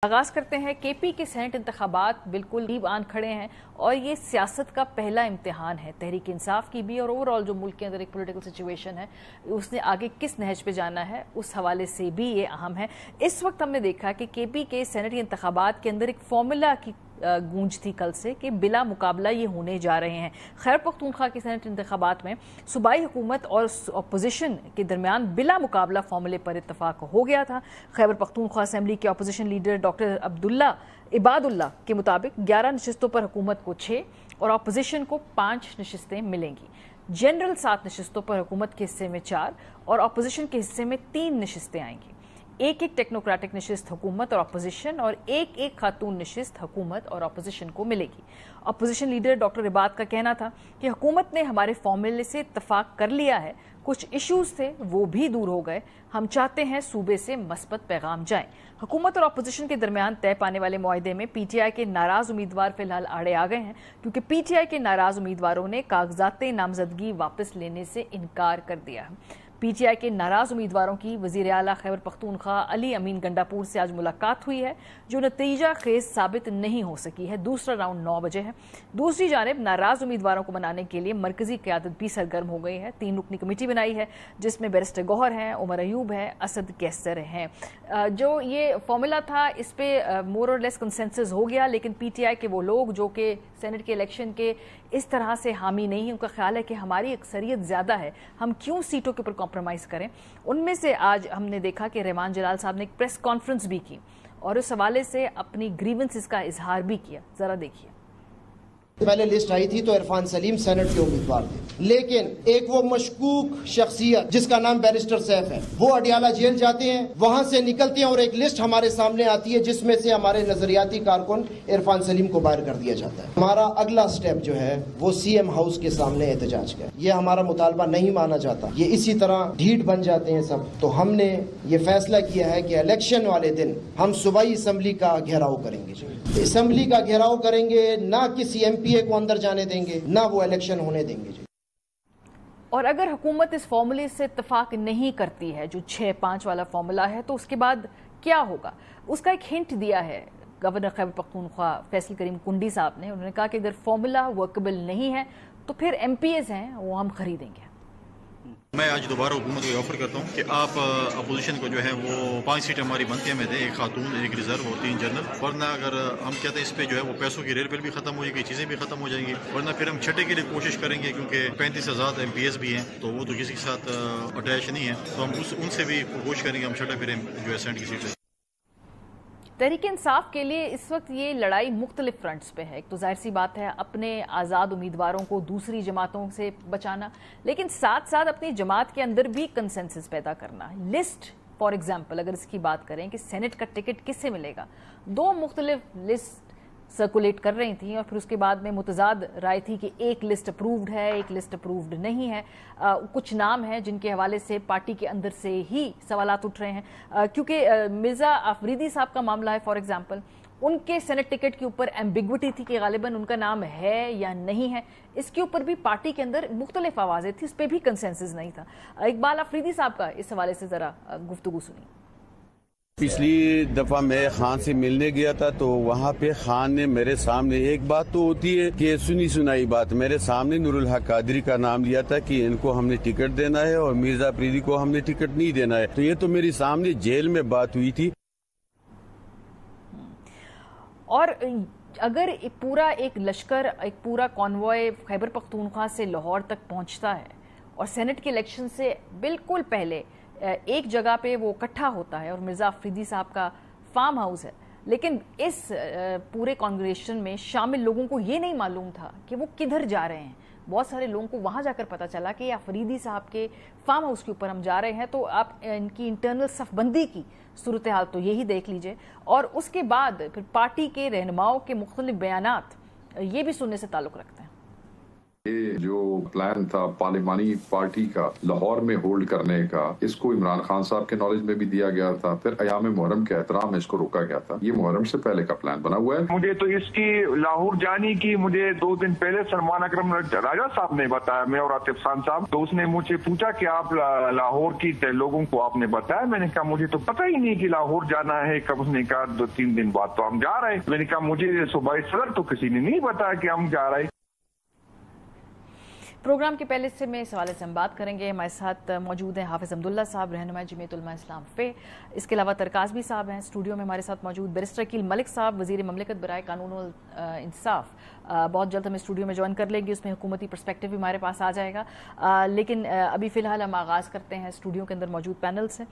आगाज करते हैं। केपी के सेनेट इंतखाबात बिल्कुल करीब आन खड़े हैं और ये सियासत का पहला इम्तिहान है तहरीक इंसाफ की भी, और ओवरऑल जो मुल्क के अंदर एक पॉलिटिकल सिचुएशन है उसने आगे किस नहज पे जाना है उस हवाले से भी ये अहम है। इस वक्त हमने देखा कि केपी के सेनेट इंतखाबात के अंदर एक फॉर्मूला की गूंज थी कल से कि बिला मुकाबला ये होने जा रहे हैं। खैबर पख्तूनख्वा के सेनेट इंतखाबात में सूबाई हुकूमत और अपोजिशन के दरमियान बिला मुकाबला फॉर्मूले पर इत्तफाक हो गया था। खैबर पख्तूनख्वा असेंबली के opposition leader doctor Abdullah Ibadullah के मुताबिक 11 नशिस्तों पर हुकूमत को 6 और अपोजिशन को 5 नशिस्तें मिलेंगी। जनरल 7 नशिस्तों पर हुकूमत के हिस्से में 4 और अपोजिशन के हिस्से में 3 नशिस्तें आएंगी। एक टेक्नोक्रेटिक नशिस्त हुकूमत और अपोजिशन और एक खातून नशिस्त हुकूमत और अपोजिशन को मिलेगी। अपोजिशन लीडर डॉक्टर इबाद का कहना था कि हुकूमत ने हमारे फॉर्मूले से इत्तफाक कर लिया है, कुछ इश्यूज थे वो भी दूर हो गए, हम चाहते हैं सूबे से मस्बत पैगाम जाए। हुकूमत और अपोजिशन के दरमियान तय पाने वाले मुआहदे में पीटीआई के नाराज उम्मीदवार फिलहाल आड़े आ गए हैं, क्योंकि पीटीआई के नाराज उम्मीदवारों ने कागजात नामजदगी वापस लेने से इनकार कर दिया है। पीटीआई के नाराज उम्मीदवारों की वजीर आला खैबर पख्तूनख्वा अली अमीन गंडापुर से आज मुलाकात हुई है, जो नतीजा खेज साबित नहीं हो सकी है। दूसरा राउंड 9 बजे है। दूसरी जानिब नाराज उम्मीदवारों को मनाने के लिए मरकजी क़यादत भी सरगर्म हो गई है। 3 रुकनी कमेटी बनाई है जिसमें बैरिस्टर गौहर हैं, उमर अयूब है, असद कैसर हैं। जो ये फॉर्मूला था इस पे मोर और लेस कंसेंसस हो गया, लेकिन पीटीआई के वो लोग जो कि सेनेट के इलेक्शन के इस तरह से हामी नहीं है, उनका ख्याल है कि हमारी अक्सरियत ज्यादा है, हम क्यों सीटों के ऊपर कॉम्प्रोमाइज करें। उनमें से आज हमने देखा कि रहमान जलाल साहब ने एक प्रेस कॉन्फ्रेंस भी की और उस हवाले से अपनी ग्रीवेंसेस का इजहार भी किया। जरा देखिए। पहले लिस्ट आई थी तो इरफान सलीम सेनेट के उम्मीदवार थे, लेकिन एक वो मशकूक शख्सियत जिसका नाम बैरिस्टर सैफ है, वो अडियाला जेल जाते हैं, वहां से निकलते हैं और एक लिस्ट हमारे सामने आती है जिसमें से हमारे नजरियाती कारकुन इरफान सलीम को बाहर कर दिया जाता है। हमारा अगला स्टेप जो है वो सीएम हाउस के सामने एहतजाज का। ये हमारा मुतालबा नहीं माना जाता, ये इसी तरह ढीठ बन जाते हैं सब। तो हमने ये फैसला किया है कि इलेक्शन वाले दिन हम सूबाई असम्बली का घेराव करेंगे, असम्बली का घेराव करेंगे, ना किसी एमपीए को अंदर जाने देंगे, ना वो इलेक्शन होने देंगे। और अगर हुकूमत इस फॉर्मूले से इत्तफाक नहीं करती है, जो 6-5 वाला फॉर्मूला है, तो उसके बाद क्या होगा, उसका एक हिंट दिया है गवर्नर खैबर पख्तूनख्वा फैसल करीम कुंडी साहब ने। उन्होंने कहा कि अगर फॉर्मूला वर्केबल नहीं है तो फिर एमपीएस हैं वो हम खरीदेंगे। मैं आज दोबारा हुकूमत को ऑफर करता हूँ कि आप अपोजिशन को जो है वो 5 सीटें हमारी बनती में दें, एक खातून, एक रिजर्व और 3 जनरल। वरना अगर हम कहते हैं इस पे जो है वो पैसों की रेल भी खत्म हो जाएगी, चीज़ें भी खत्म हो जाएंगी। वरना फिर हम छठे के लिए कोशिश करेंगे, क्योंकि 35,000 एमपीएस भी हैं तो वो तो किसी के साथ अटैच नहीं है, तो हम उनसे भी कोशिश करेंगे हम छठे फिर जो है सेनेट की सीटें। तहरीक इंसाफ के लिए इस वक्त ये लड़ाई मुख्तलिफ फ्रंट्स पे है। एक तो जाहिर सी बात है अपने आज़ाद उम्मीदवारों को दूसरी जमातों से बचाना, लेकिन साथ साथ अपनी जमात के अंदर भी कंसेंसस पैदा करना। लिस्ट फॉर एग्जाम्पल अगर इसकी बात करें कि सेनेट का टिकट किससे मिलेगा, 2 मुख्तलिफ लिस्ट सर्कुलेट कर रही थी और फिर उसके बाद में मुतजाद राय थी कि एक लिस्ट अप्रूव्ड है, एक लिस्ट अप्रूव्ड नहीं है। कुछ नाम हैं जिनके हवाले से पार्टी के अंदर से ही सवालात उठ रहे हैं, क्योंकि मिर्जा अफरीदी साहब का मामला है फॉर एग्जांपल, उनके सेनेट टिकट के ऊपर एम्बिग्विटी थी कि गालिबन उनका नाम है या नहीं है। इसके ऊपर भी पार्टी के अंदर मुख्तलिफ आवाजें थी, उस पर भी कंसेंसस नहीं था। इकबाल अफरीदी साहब का इस हवाले से जरा गुफ्तगू सुनी। पिछली दफा मैं खान से मिलने गया था तो वहाँ पे खान ने मेरे सामने, एक बात तो होती है कि सुनी सुनाई बात, मेरे सामने नूरुल हक कादरी का नाम लिया था कि इनको हमने टिकट देना है और मिर्जा अफरीदी को हमने टिकट नहीं देना है। तो ये तो मेरे सामने जेल में बात हुई थी। और अगर पूरा एक लश्कर, एक पूरा कॉन्वॉय खैबर पख्तूनख्वा से लाहौर तक पहुंचता है और सेनेट के इलेक्शन से बिल्कुल पहले एक जगह पे वो इकट्ठा होता है और मिर्जा अफरीदी साहब का फार्म हाउस है, लेकिन इस पूरे कांग्रेशन में शामिल लोगों को ये नहीं मालूम था कि वो किधर जा रहे हैं। बहुत सारे लोगों को वहां जाकर पता चला कि अफरीदी साहब के फार्म हाउस के ऊपर हम जा रहे हैं। तो आप इनकी इंटरनल सफबंदी की सूरत हाल तो यही देख लीजिए, और उसके बाद फिर पार्टी के रहनुमाओं के मुख्तलिफ बयानात ये भी सुनने से ताल्लुक रखते हैं। یہ جو پلان تھا پارلیمانی پارٹی کا لاہور میں ہولڈ کرنے کا، اس کو عمران خان صاحب کے نالج میں بھی دیا گیا تھا، پھر ایام محرم کے احترام میں اس کو روکا گیا تھا۔ یہ محرم سے پہلے کا پلان بنا ہوا ہے۔ مجھے تو اس کی لاہور جانے کی مجھے 2 دن پہلے سلمان اکرم راجہ صاحب نے بتایا، میں اور عاطف خان صاحب، تو اس نے مجھے پوچھا کہ آپ لاہور کی لوگوں کو آپ نے بتایا؟ میں نے کہا مجھے تو پتہ ہی نہیں کہ لاہور جانا ہے کب۔ اس نے کہا 2-3 دن بعد تو ہم جا رہے ہیں۔ میں نے کہا مجھے صوبائی صدر تو کسی نے نہیں بتایا کہ ہم جا رہے ہیں۔ پروگرام کے پہلے سے میں اس حوالے سے ہم بات کریں گے۔ ہمارے ساتھ موجود ہیں حافظ عبداللہ صاحب، رہنما جمعیت علماء اسلام فے، اس کے علاوہ ترکازبی صاحب ہیں اسٹوڈیو میں ہمارے ساتھ موجود، بیرسٹر عقیل ملک صاحب وزیر مملکت برائے قانون و انصاف، بہت جلد ہم اسٹوڈیو میں جوائن کر لیں گے، اس میں حکومتی پرسپیکٹیو بھی ہمارے پاس آ جائے گا، لیکن ابھی فی الحال ہم آغاز کرتے ہیں اسٹوڈیو کے اندر موجود پینل سے۔